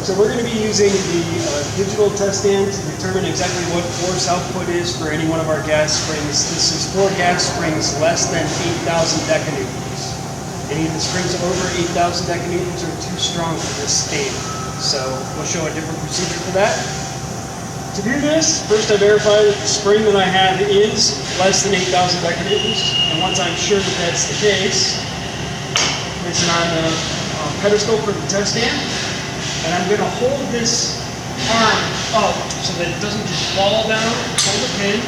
So we're going to be using the digital test stand to determine exactly what force output is for any one of our gas springs. This is 4 gas springs less than 8,000 decanewtons. Any of the springs over 8,000 decanewtons are too strong for this stand. So we'll show a different procedure for that. To do this, first I verify that the spring that I have is less than 8,000 decanewtons. And once I'm sure that that's the case, place it on the pedestal for the test stand. And I'm going to hold this arm up so that it doesn't just fall down. Hold the pin,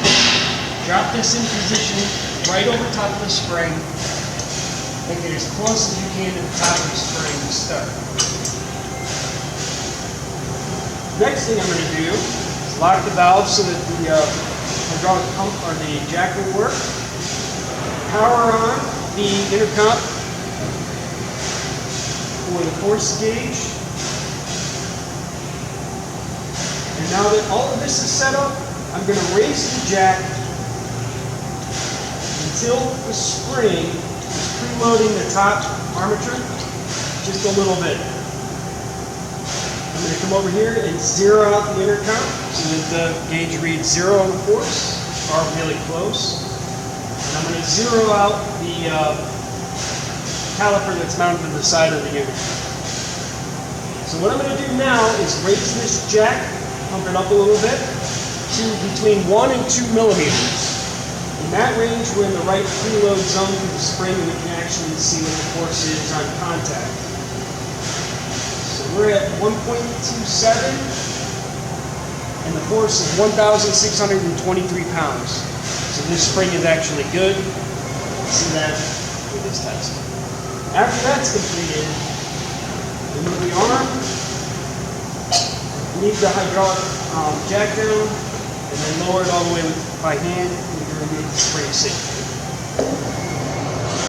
drop this in position right over top of the spring. Make it as close as you can to the top of the spring to start. Next thing I'm going to do is lock the valve so that the hydraulic pump or the jack will work. Power on the intercom for the force gauge. And now that all of this is set up, I'm going to raise the jack until the spring is preloading the top armature just a little bit. I'm going to come over here and zero out the intercom so that the gauge reads 0 on the force, or really close. And I'm going to zero out the caliper that's mounted to the side of the unit. So what I'm going to do now is raise this jack, pump it up a little bit, to between 1 and 2 millimeters. In that range, we're in the right preload zone for the spring, and we can actually see what the force is on contact. So we're at 1.27, and the force is 1,623 pounds. So this spring is actually good. See that with this test. After that's completed, remove the arm, leave the hydraulic jack down, and then lower it all the way by hand, and you're going to make the spring safe.